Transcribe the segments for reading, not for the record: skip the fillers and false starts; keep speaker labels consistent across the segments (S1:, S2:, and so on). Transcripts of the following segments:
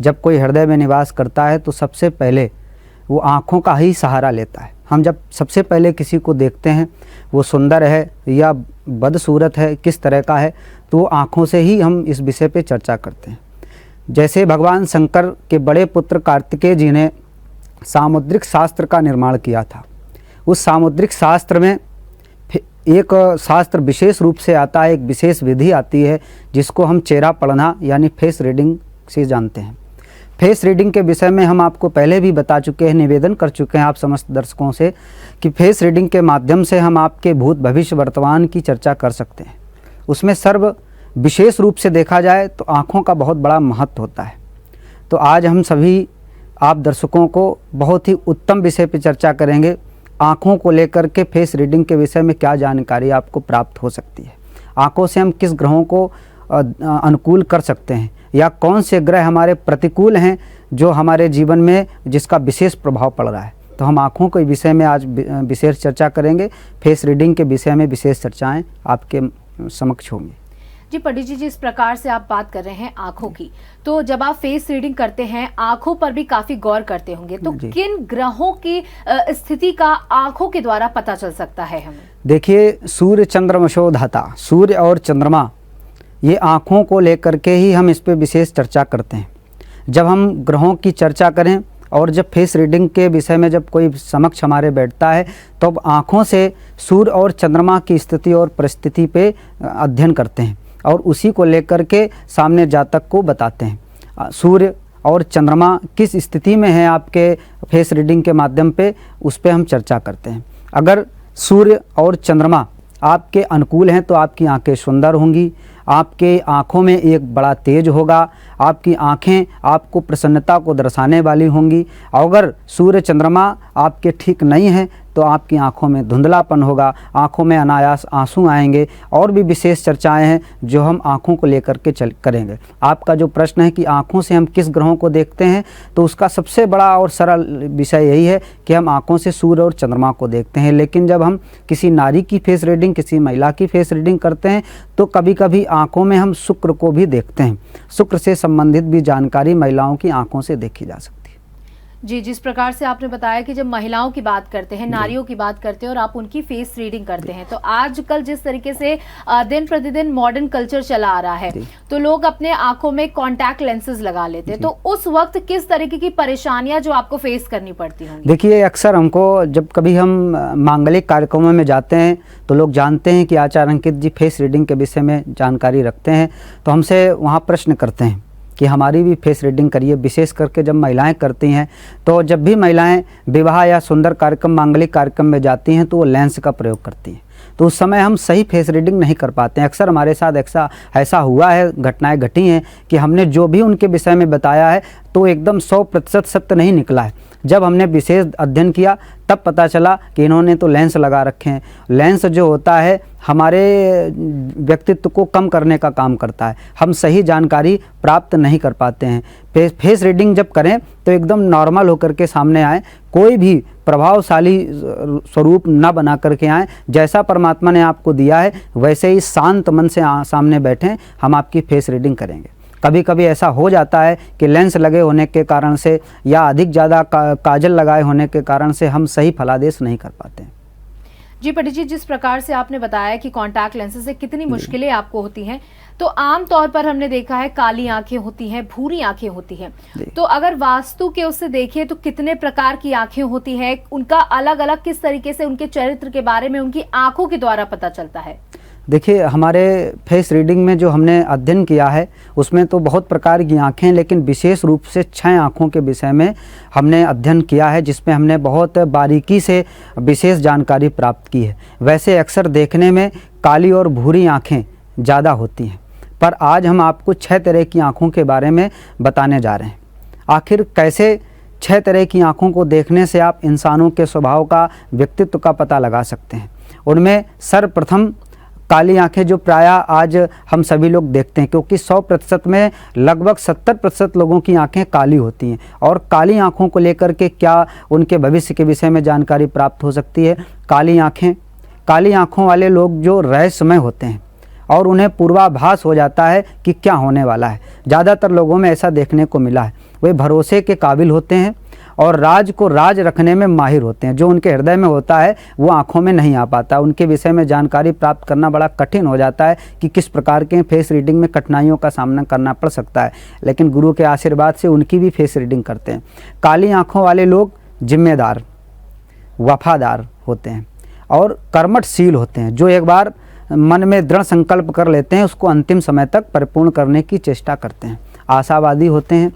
S1: जब कोई हृदय में निवास करता है तो सबसे पहले वो आँखों का ही सहारा लेता है। हम जब सबसे पहले किसी को देखते हैं, वो सुंदर है या बदसूरत है, किस तरह का है, तो वो आँखों से ही हम इस विषय पे चर्चा करते हैं। जैसे भगवान शंकर के बड़े पुत्र कार्तिकेय जी ने सामुद्रिक शास्त्र का निर्माण किया था। उस सामुद्रिक शास्त्र में एक शास्त्र विशेष रूप से आता है, एक विशेष विधि आती है जिसको हम चेहरा पढ़ना यानी फेस रीडिंग से जानते हैं। फेस रीडिंग के विषय में हम आपको पहले भी बता चुके हैं, निवेदन कर चुके हैं आप समस्त दर्शकों से कि फेस रीडिंग के माध्यम से हम आपके भूत भविष्य वर्तमान की चर्चा कर सकते हैं। उसमें सर्व विशेष रूप से देखा जाए तो आँखों का बहुत बड़ा महत्व होता है। तो आज हम सभी आप दर्शकों को बहुत ही उत्तम विषय पर चर्चा करेंगे। आँखों को लेकर के फेस रीडिंग के विषय में क्या जानकारी आपको प्राप्त हो सकती है, आँखों से हम किस ग्रहों को अनुकूल कर सकते हैं या कौन से ग्रह हमारे प्रतिकूल हैं जो हमारे जीवन में जिसका विशेष प्रभाव पड़ रहा है। तो हम आँखों के विषय में आज विशेष चर्चा करेंगे। फेस रीडिंग के विषय में विशेष चर्चाएं आपके समक्ष होंगी।
S2: जी पंडित जी, जिस प्रकार से आप बात कर रहे हैं आंखों की, तो जब आप फेस रीडिंग करते हैं आंखों पर भी काफी गौर करते होंगे, तो किन ग्रहों की स्थिति का आंखों के द्वारा पता चल सकता है हमें? देखिए,
S1: सूर्य चंद्रमशो धाता, सूर्य और चंद्रमा, ये आँखों को लेकर के ही हम इस पर विशेष चर्चा करते हैं। जब हम ग्रहों की चर्चा करें और जब फेस रीडिंग के विषय में जब कोई समक्ष हमारे बैठता है तो अब आँखों से सूर्य और चंद्रमा की स्थिति और परिस्थिति पे अध्ययन करते हैं और उसी को लेकर के सामने जातक को बताते हैं। सूर्य और चंद्रमा किस स्थिति में है आपके फेस रीडिंग के माध्यम पे, उस पर हम चर्चा करते हैं। अगर सूर्य और चंद्रमा आपके अनुकूल हैं तो आपकी आंखें सुंदर होंगी, आपके आँखों में एक बड़ा तेज होगा, आपकी आँखें आपको प्रसन्नता को दर्शाने वाली होंगी। अगर सूर्य चंद्रमा आपके ठीक नहीं हैं तो आपकी आंखों में धुंधलापन होगा, आंखों में अनायास आंसू आएंगे। और भी विशेष चर्चाएं हैं जो हम आंखों को लेकर के करेंगे। आपका जो प्रश्न है कि आंखों से हम किस ग्रहों को देखते हैं, तो उसका सबसे बड़ा और सरल विषय यही है कि हम आंखों से सूर्य और चंद्रमा को देखते हैं। लेकिन जब हम किसी नारी की फेस रीडिंग, किसी महिला की फेस रीडिंग करते हैं तो कभी कभी आंखों में हम शुक्र को भी देखते हैं। शुक्र से संबंधित भी जानकारी महिलाओं की आंखों से देखी जा सकती है।
S2: जी, जिस प्रकार से आपने बताया कि जब महिलाओं की बात करते हैं, नारियों की बात करते हैं और आप उनकी फेस रीडिंग करते हैं, तो आजकल जिस तरीके से दिन प्रतिदिन मॉडर्न कल्चर चला आ रहा है तो लोग अपने आंखों में कॉन्टैक्ट लेंसेज लगा लेते हैं, तो उस वक्त किस तरीके की परेशानियां जो आपको फेस करनी पड़ती होंगी?
S1: देखिए, अक्सर हमको जब कभी हम मांगलिक कार्यक्रमों में जाते हैं तो लोग जानते हैं कि आचार्य अंकित जी फेस रीडिंग के विषय में जानकारी रखते हैं, तो हमसे वहाँ प्रश्न करते हैं कि हमारी भी फेस रीडिंग करिए। विशेष करके जब महिलाएं करती हैं, तो जब भी महिलाएं विवाह या सुंदर कार्यक्रम, मांगलिक कार्यक्रम में जाती हैं तो वो लेंस का प्रयोग करती हैं, तो उस समय हम सही फेस रीडिंग नहीं कर पाते हैं। अक्सर हमारे साथ ऐसा हुआ है, घटनाएं घटी हैं कि हमने जो भी उनके विषय में बताया है तो एकदम 100% सत्य नहीं निकला है। जब हमने विशेष अध्ययन किया तब पता चला कि इन्होंने तो लेंस लगा रखे हैं। लेंस जो होता है हमारे व्यक्तित्व को कम करने का काम करता है, हम सही जानकारी प्राप्त नहीं कर पाते हैं। फेस रीडिंग जब करें तो एकदम नॉर्मल होकर के सामने आए, कोई भी प्रभावशाली स्वरूप न बना करके आएँ। जैसा परमात्मा ने आपको दिया है वैसे ही शांत मन से सामने बैठें, हम आपकी फेस रीडिंग करेंगे। कभी कभी ऐसा हो जाता है कि लेंस लगे होने के कारण से या अधिक ज़्यादा काजल लगाए होने के कारण से हम सही फलादेश नहीं कर पाते हैं।
S2: जी पंडित जी, जिस प्रकार से आपने बताया कि कॉन्टैक्ट लेंसेज से कितनी मुश्किलें आपको होती हैं, तो आम तौर पर हमने देखा है काली आंखें होती हैं, भूरी आंखें होती हैं, तो अगर वास्तु के उससे देखें तो कितने प्रकार की आंखें होती हैं, उनका अलग अलग किस तरीके से उनके चरित्र के बारे में उनकी आंखों के द्वारा पता चलता है?
S1: देखिए, हमारे फेस रीडिंग में जो हमने अध्ययन किया है उसमें तो बहुत प्रकार की आँखें हैं, लेकिन विशेष रूप से 6 आँखों के विषय में हमने अध्ययन किया है, जिसमें हमने बहुत बारीकी से विशेष जानकारी प्राप्त की है। वैसे अक्सर देखने में काली और भूरी आँखें ज़्यादा होती हैं, पर आज हम आपको 6 तरह की आँखों के बारे में बताने जा रहे हैं। आखिर कैसे 6 तरह की आँखों को देखने से आप इंसानों के स्वभाव का, व्यक्तित्व का पता लगा सकते हैं। उनमें सर्वप्रथम काली आंखें जो प्रायः आज हम सभी लोग देखते हैं, क्योंकि 100% में लगभग 70% लोगों की आंखें काली होती हैं। और काली आंखों को लेकर के क्या उनके भविष्य के विषय में जानकारी प्राप्त हो सकती है। काली आंखों वाले लोग जो रहस्यमय होते हैं और उन्हें पूर्वाभास हो जाता है कि क्या होने वाला है। ज़्यादातर लोगों में ऐसा देखने को मिला है। वे भरोसे के काबिल होते हैं और राज को राज रखने में माहिर होते हैं। जो उनके हृदय में होता है वो आँखों में नहीं आ पाता। उनके विषय में जानकारी प्राप्त करना बड़ा कठिन हो जाता है कि किस प्रकार के फेस रीडिंग में कठिनाइयों का सामना करना पड़ सकता है, लेकिन गुरु के आशीर्वाद से उनकी भी फेस रीडिंग करते हैं। काली आँखों वाले लोग जिम्मेदार, वफादार होते हैं और कर्मठशील होते हैं। जो एक बार मन में दृढ़ संकल्प कर लेते हैं उसको अंतिम समय तक परिपूर्ण करने की चेष्टा करते हैं। आशावादी होते हैं।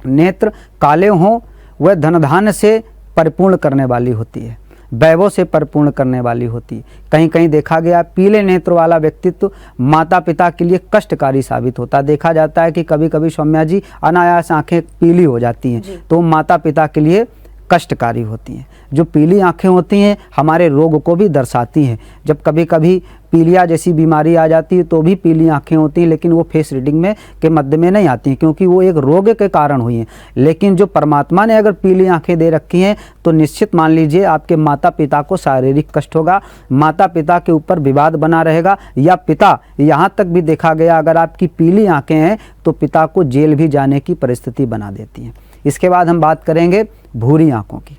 S1: नेत्र काले हों वह धनधान्य से परिपूर्ण करने वाली होती है, वैभव से परिपूर्ण करने वाली होती है। कहीं कहीं देखा गया पीले नेत्र वाला व्यक्तित्व माता पिता के लिए कष्टकारी साबित होता है। देखा जाता है कि कभी कभी सौम्या जी अनायास आंखें पीली हो जाती हैं तो माता पिता के लिए कष्टकारी होती हैं। जो पीली आंखें होती हैं हमारे रोग को भी दर्शाती हैं। जब कभी कभी पीलिया जैसी बीमारी आ जाती है तो भी पीली आंखें होती हैं, लेकिन वो फेस रीडिंग में के मध्य में नहीं आती हैं क्योंकि वो एक रोग के कारण हुई हैं। लेकिन जो परमात्मा ने अगर पीली आंखें दे रखी हैं तो निश्चित मान लीजिए आपके माता पिता को शारीरिक कष्ट होगा, माता पिता के ऊपर विवाद बना रहेगा, या पिता, यहाँ तक भी देखा गया अगर आपकी पीली आंखें हैं तो पिता को जेल भी जाने की परिस्थिति बना देती हैं। इसके बाद हम बात करेंगे भूरी आँखों की।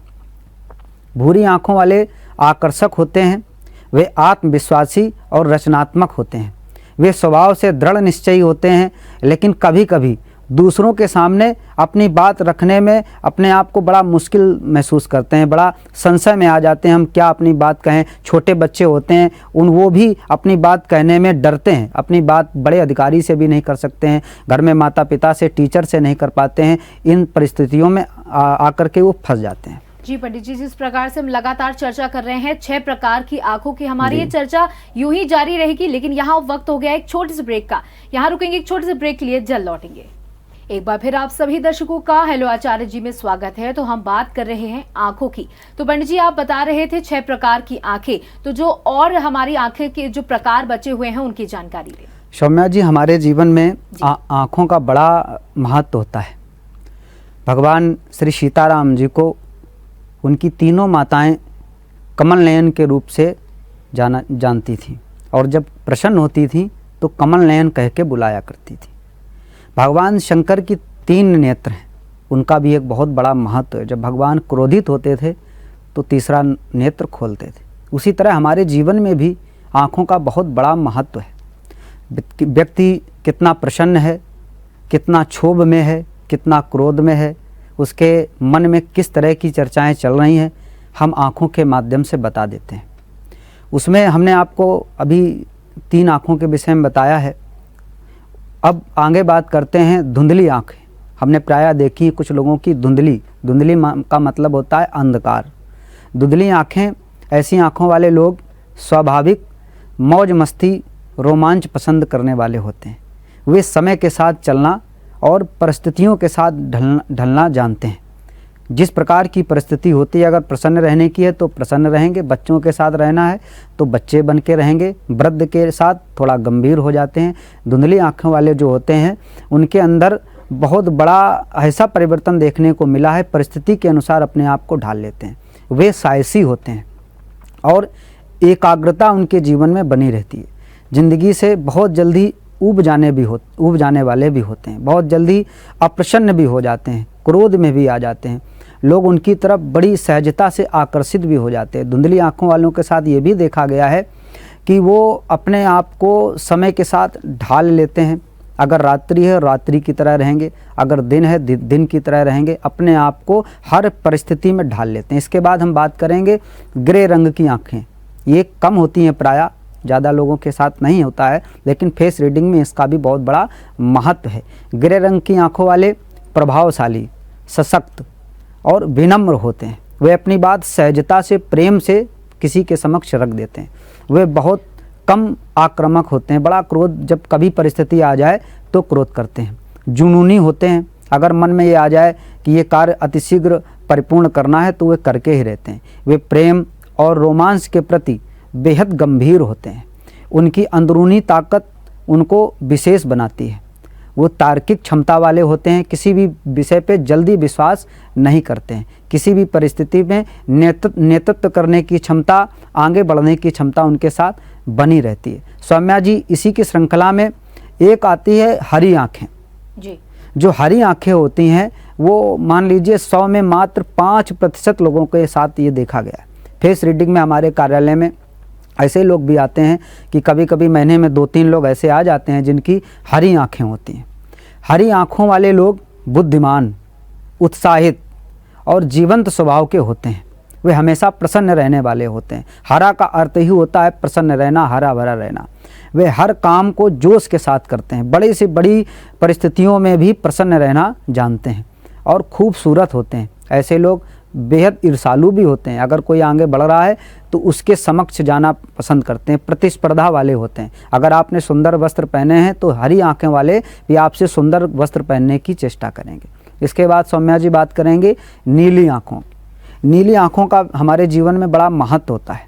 S1: भूरी आँखों वाले आकर्षक होते हैं। वे आत्मविश्वासी और रचनात्मक होते हैं। वे स्वभाव से दृढ़ निश्चयी होते हैं, लेकिन कभी कभी दूसरों के सामने अपनी बात रखने में अपने आप को बड़ा मुश्किल महसूस करते हैं, बड़ा संशय में आ जाते हैं। हम क्या अपनी बात कहें। छोटे बच्चे होते हैं वो भी अपनी बात कहने में डरते हैं, अपनी बात बड़े अधिकारी से भी नहीं कर सकते हैं, घर में माता पिता से, टीचर से नहीं कर पाते हैं। इन परिस्थितियों में आकर के वो फंस जाते हैं।
S2: जी पंडित जी, जिस प्रकार से हम लगातार चर्चा कर रहे हैं 6 प्रकार की आंखों की, हमारी ये चर्चा यूं ही जारी रहेगी, लेकिन यहाँ वक्त हो गया एक छोटे से ब्रेक का। यहाँ रुकेंगे एक छोटे से ब्रेक के लिए, जल्द लौटेंगे। एक बार फिर आप सभी दर्शकों का हेलो आचार्य जी में स्वागत है। तो हम बात कर रहे हैं आंखों की। तो पंडित जी आप बता रहे थे 6 प्रकार की आंखें, तो जो और हमारी आंखें के जो प्रकार बचे हुए हैं उनकी जानकारी दें।
S1: सौम्या जी, हमारे जीवन में आँखों का बड़ा महत्व होता है। भगवान श्री सीताराम जी को उनकी तीनों माताएं कमल नयन के रूप से जानती थी और जब प्रसन्न होती थी तो कमल नयन कह के बुलाया करती थी। भगवान शंकर की 3 नेत्र हैं, उनका भी एक बहुत बड़ा महत्व है। जब भगवान क्रोधित होते थे तो तीसरा नेत्र खोलते थे। उसी तरह हमारे जीवन में भी आँखों का बहुत बड़ा महत्व है। व्यक्ति कितना प्रसन्न है, कितना क्षोभ में है, कितना क्रोध में है, उसके मन में किस तरह की चर्चाएं चल रही हैं, हम आँखों के माध्यम से बता देते हैं। उसमें हमने आपको अभी 3 आँखों के विषय में बताया है। अब आगे बात करते हैं धुंधली आँखें। हमने प्रायः देखी कुछ लोगों की धुंधली का मतलब होता है अंधकार। धुंधली आँखें, ऐसी आँखों वाले लोग स्वाभाविक मौज मस्ती, रोमांच पसंद करने वाले होते हैं। वे समय के साथ चलना और परिस्थितियों के साथ ढलना जानते हैं। जिस प्रकार की परिस्थिति होती है, अगर प्रसन्न रहने की है तो प्रसन्न रहेंगे, बच्चों के साथ रहना है तो बच्चे बन के रहेंगे, वृद्ध के साथ थोड़ा गंभीर हो जाते हैं। धुंधली आँखों वाले जो होते हैं उनके अंदर बहुत बड़ा ऐसा परिवर्तन देखने को मिला है, परिस्थिति के अनुसार अपने आप को ढाल लेते हैं। वे साहसी होते हैं और एकाग्रता उनके जीवन में बनी रहती है। ज़िंदगी से बहुत जल्दी ऊब जाने वाले भी होते हैं, बहुत जल्दी अप्रसन्न भी हो जाते हैं, क्रोध में भी आ जाते हैं। लोग उनकी तरफ बड़ी सहजता से आकर्षित भी हो जाते हैं। धुंधली आँखों वालों के साथ ये भी देखा गया है कि वो अपने आप को समय के साथ ढाल लेते हैं। अगर रात्रि है रात्रि की तरह रहेंगे, अगर दिन है दिन की तरह रहेंगे, अपने आप को हर परिस्थिति में ढाल लेते हैं। इसके बाद हम बात करेंगे ग्रे रंग की आँखें। ये कम होती हैं, प्रायः ज़्यादा लोगों के साथ नहीं होता है, लेकिन फेस रीडिंग में इसका भी बहुत बड़ा महत्व है। ग्रे रंग की आँखों वाले प्रभावशाली, सशक्त और विनम्र होते हैं। वे अपनी बात सहजता से, प्रेम से किसी के समक्ष रख देते हैं। वे बहुत कम आक्रामक होते हैं। बड़ा क्रोध, जब कभी परिस्थिति आ जाए तो क्रोध करते हैं। जुनूनी होते हैं। अगर मन में ये आ जाए कि ये कार्य अतिशीघ्र परिपूर्ण करना है तो वे करके ही रहते हैं। वे प्रेम और रोमांस के प्रति बेहद गंभीर होते हैं। उनकी अंदरूनी ताकत उनको विशेष बनाती है। वो तार्किक क्षमता वाले होते हैं। किसी भी विषय पे जल्दी विश्वास नहीं करते हैं। किसी भी परिस्थिति में नेतृत्व करने की क्षमता, आगे बढ़ने की क्षमता उनके साथ बनी रहती है। सौम्या जी, इसी की श्रृंखला में एक आती है हरी आँखें।
S2: जी।
S1: जो हरी आँखें होती हैं वो मान लीजिए 100 में मात्र 5% लोगों के साथ ये देखा गया है। फेस रीडिंग में हमारे कार्यालय में ऐसे लोग भी आते हैं कि कभी कभी महीने में 2-3 लोग ऐसे आ जाते हैं जिनकी हरी आँखें होती हैं। हरी आँखों वाले लोग बुद्धिमान, उत्साहित और जीवंत स्वभाव के होते हैं। वे हमेशा प्रसन्न रहने वाले होते हैं। हरा का अर्थ ही होता है प्रसन्न रहना, हरा भरा रहना। वे हर काम को जोश के साथ करते हैं, बड़ी से बड़ी परिस्थितियों में भी प्रसन्न रहना जानते हैं और खूबसूरत होते हैं। ऐसे लोग बेहद ईर्ष्यालु भी होते हैं। अगर कोई आगे बढ़ रहा है तो उसके समक्ष जाना पसंद करते हैं, प्रतिस्पर्धा वाले होते हैं। अगर आपने सुंदर वस्त्र पहने हैं तो हरी आंखें वाले भी आपसे सुंदर वस्त्र पहनने की चेष्टा करेंगे। इसके बाद सौम्या जी बात करेंगे नीली आँखों। नीली आँखों का हमारे जीवन में बड़ा महत्व होता है।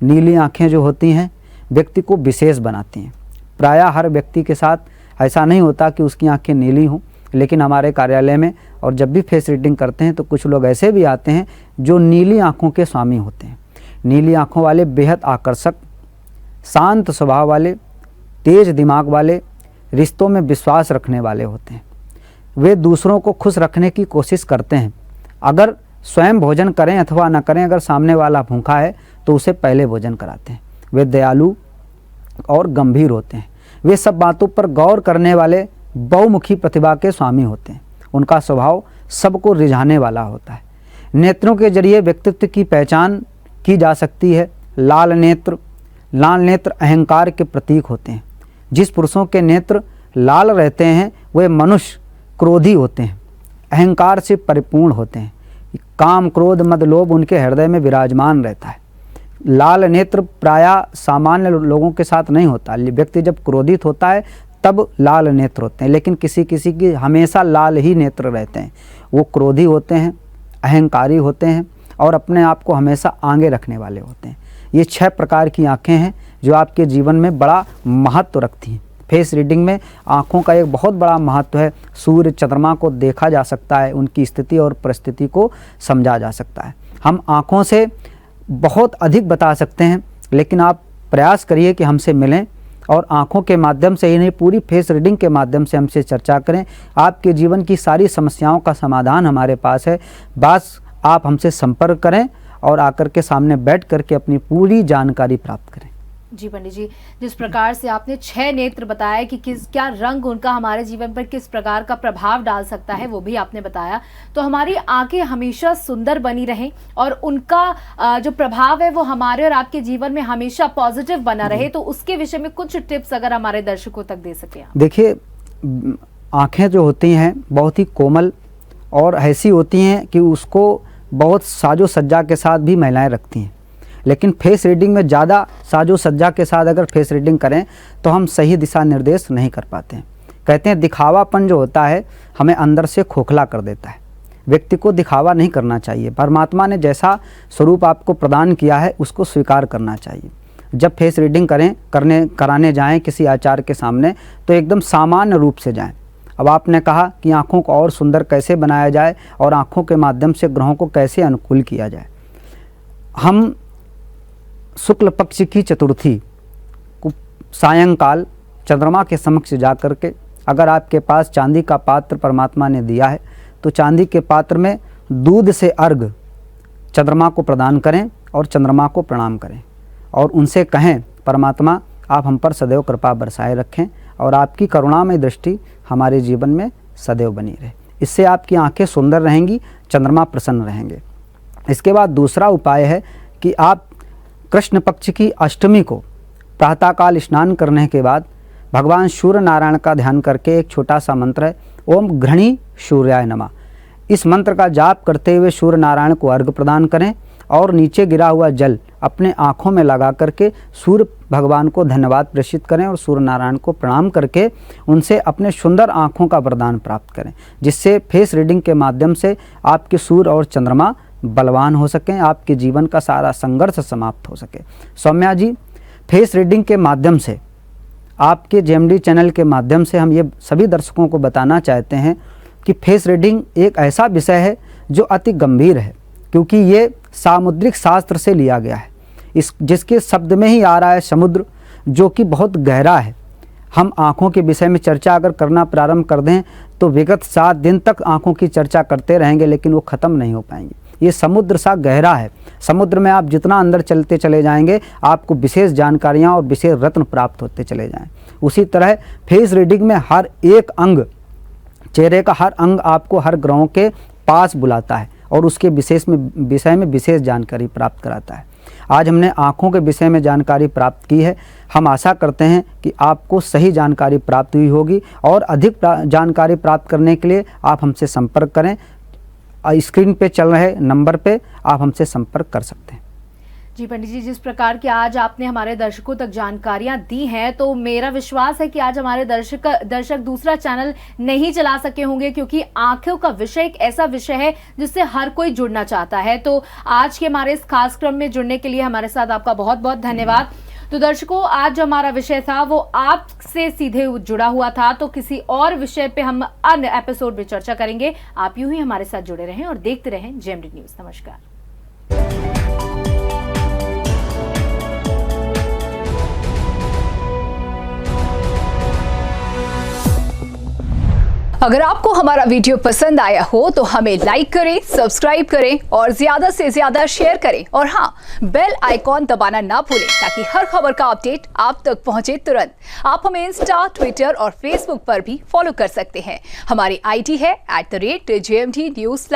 S1: नीली आँखें जो होती हैं व्यक्ति को विशेष बनाती हैं। प्रायः हर व्यक्ति के साथ ऐसा नहीं होता कि उसकी आँखें नीली हों, लेकिन हमारे कार्यालय में और जब भी फेस रीडिंग करते हैं तो कुछ लोग ऐसे भी आते हैं जो नीली आँखों के स्वामी होते हैं। नीली आँखों वाले बेहद आकर्षक, शांत स्वभाव वाले, तेज दिमाग वाले, रिश्तों में विश्वास रखने वाले होते हैं। वे दूसरों को खुश रखने की कोशिश करते हैं। अगर स्वयं भोजन करें अथवा न करें, अगर सामने वाला भूखा है तो उसे पहले भोजन कराते हैं। वे दयालु और गंभीर होते हैं। वे सब बातों पर गौर करने वाले बहुमुखी प्रतिभा के स्वामी होते हैं। उनका स्वभाव सबको रिझाने वाला होता है। नेत्रों के जरिए व्यक्तित्व की पहचान की जा सकती है। लाल नेत्र अहंकार के प्रतीक होते हैं। जिस पुरुषों के नेत्र लाल रहते हैं वे मनुष्य क्रोधी होते हैं, अहंकार से परिपूर्ण होते हैं। काम, क्रोध, मद, लोभ उनके हृदय में विराजमान रहता है। लाल नेत्र प्रायः सामान्य लोगों के साथ नहीं होता। व्यक्ति जब क्रोधित होता है तब लाल नेत्र होते हैं, लेकिन किसी किसी की हमेशा लाल ही नेत्र रहते हैं। वो क्रोधी होते हैं, अहंकारी होते हैं और अपने आप को हमेशा आगे रखने वाले होते हैं। ये 6 प्रकार की आँखें हैं जो आपके जीवन में बड़ा महत्व रखती हैं। फेस रीडिंग में आँखों का एक बहुत बड़ा महत्व है। सूर्य, चंद्रमा को देखा जा सकता है, उनकी स्थिति और परिस्थिति को समझा जा सकता है। हम आँखों से बहुत अधिक बता सकते हैं, लेकिन आप प्रयास करिए कि हमसे मिलें और आँखों के माध्यम से ही नहीं, पूरी फेस रीडिंग के माध्यम से हमसे चर्चा करें। आपके जीवन की सारी समस्याओं का समाधान हमारे पास है। बस आप हमसे संपर्क करें और आकर के सामने बैठ करके अपनी पूरी जानकारी प्राप्त करें।
S2: जी पंडित जी, जिस प्रकार से आपने 6 नेत्र बताया कि क्या रंग उनका हमारे जीवन पर किस प्रकार का प्रभाव डाल सकता है, वो भी आपने बताया। तो हमारी आंखें हमेशा सुंदर बनी रहें और उनका जो प्रभाव है वो हमारे और आपके जीवन में हमेशा पॉजिटिव बना रहे, तो उसके विषय में कुछ टिप्स अगर हमारे दर्शकों तक दे सके।
S1: देखिए, आँखें जो होती हैं बहुत ही कोमल और ऐसी होती हैं कि उसको बहुत साजो सज्जा के साथ भी महिलाएं रखती हैं, लेकिन फेस रीडिंग में ज़्यादा साजो सज्जा के साथ अगर फेस रीडिंग करें तो हम सही दिशा निर्देश नहीं कर पाते हैं। कहते हैं दिखावापन जो होता है हमें अंदर से खोखला कर देता है। व्यक्ति को दिखावा नहीं करना चाहिए। परमात्मा ने जैसा स्वरूप आपको प्रदान किया है उसको स्वीकार करना चाहिए। जब फेस रीडिंग कराने जाएं किसी आचार्य के सामने तो एकदम सामान्य रूप से जाएं। अब आपने कहा कि आँखों को और सुंदर कैसे बनाया जाए और आँखों के माध्यम से ग्रहों को कैसे अनुकूल किया जाए। हम शुक्ल पक्ष की चतुर्थी को सायंकाल चंद्रमा के समक्ष जा कर के, अगर आपके पास चांदी का पात्र परमात्मा ने दिया है तो चांदी के पात्र में दूध से अर्घ चंद्रमा को प्रदान करें और चंद्रमा को प्रणाम करें और उनसे कहें परमात्मा आप हम पर सदैव कृपा बरसाए रखें और आपकी करुणामय दृष्टि हमारे जीवन में सदैव बनी रहे। इससे आपकी आंखें सुंदर रहेंगी, चंद्रमा प्रसन्न रहेंगे। इसके बाद दूसरा उपाय है कि आप कृष्ण पक्ष की अष्टमी को प्रातःकाल स्नान करने के बाद भगवान सूर्य नारायण का ध्यान करके एक छोटा सा मंत्र है, ओम घृणी सूर्याय नमः। इस मंत्र का जाप करते हुए सूर्य नारायण को अर्घ्य प्रदान करें और नीचे गिरा हुआ जल अपने आँखों में लगा करके सूर्य भगवान को धन्यवाद प्रेषित करें और सूर्य नारायण को प्रणाम करके उनसे अपने सुंदर आँखों का वरदान प्राप्त करें, जिससे फेस रीडिंग के माध्यम से आपके सूर्य और चंद्रमा बलवान हो सकें, आपके जीवन का सारा संघर्ष समाप्त हो सके। सौम्या जी, फेस रीडिंग के माध्यम से आपके जेएमडी चैनल के माध्यम से हम ये सभी दर्शकों को बताना चाहते हैं कि फेस रीडिंग एक ऐसा विषय है जो अति गंभीर है, क्योंकि ये सामुद्रिक शास्त्र से लिया गया है। जिसके शब्द में ही आ रहा है समुद्र, जो कि बहुत गहरा है। हम आँखों के विषय में चर्चा अगर करना प्रारंभ कर दें तो विगत 7 दिन तक आँखों की चर्चा करते रहेंगे, लेकिन वो ख़त्म नहीं हो पाएंगी। ये समुद्र सा गहरा है। समुद्र में आप जितना अंदर चलते चले जाएंगे, आपको विशेष जानकारियाँ और विशेष रत्न प्राप्त होते चले जाएँ। उसी तरह फेस रीडिंग में हर एक अंग, चेहरे का हर अंग आपको हर ग्रहों के पास बुलाता है और उसके विषय में विशेष जानकारी प्राप्त कराता है। आज हमने आँखों के विषय में जानकारी प्राप्त की है। हम आशा करते हैं कि आपको सही जानकारी प्राप्त हुई होगी और अधिक जानकारी प्राप्त करने के लिए आप हमसे संपर्क करें। स्क्रीन पे चल रहे नंबर पे आप हमसे संपर्क कर सकते हैं।
S2: जी पंडित जी, जिस प्रकार की आज आपने हमारे दर्शकों तक जानकारियां दी हैं, तो मेरा विश्वास है कि आज हमारे दर्शक दूसरा चैनल नहीं चला सके होंगे, क्योंकि आंखों का विषय एक ऐसा विषय है जिससे हर कोई जुड़ना चाहता है। तो आज के हमारे इस खास क्रम में जुड़ने के लिए हमारे साथ आपका बहुत बहुत धन्यवाद। तो दर्शकों, आज जो हमारा विषय था वो आपसे सीधे जुड़ा हुआ था, तो किसी और विषय पे हम अन्य एपिसोड में चर्चा करेंगे। आप यूं ही हमारे साथ जुड़े रहें और देखते रहें जेएमडी न्यूज। नमस्कार।
S3: अगर आपको हमारा वीडियो पसंद आया हो तो हमें लाइक करें, सब्सक्राइब करें और ज्यादा से ज्यादा शेयर करें। और हाँ, बेल आइकॉन दबाना ना भूलें ताकि हर खबर का अपडेट आप तक पहुंचे तुरंत। आप हमें इंस्टा, ट्विटर और फेसबुक पर भी फॉलो कर सकते हैं। हमारी आईडी है @JMD News।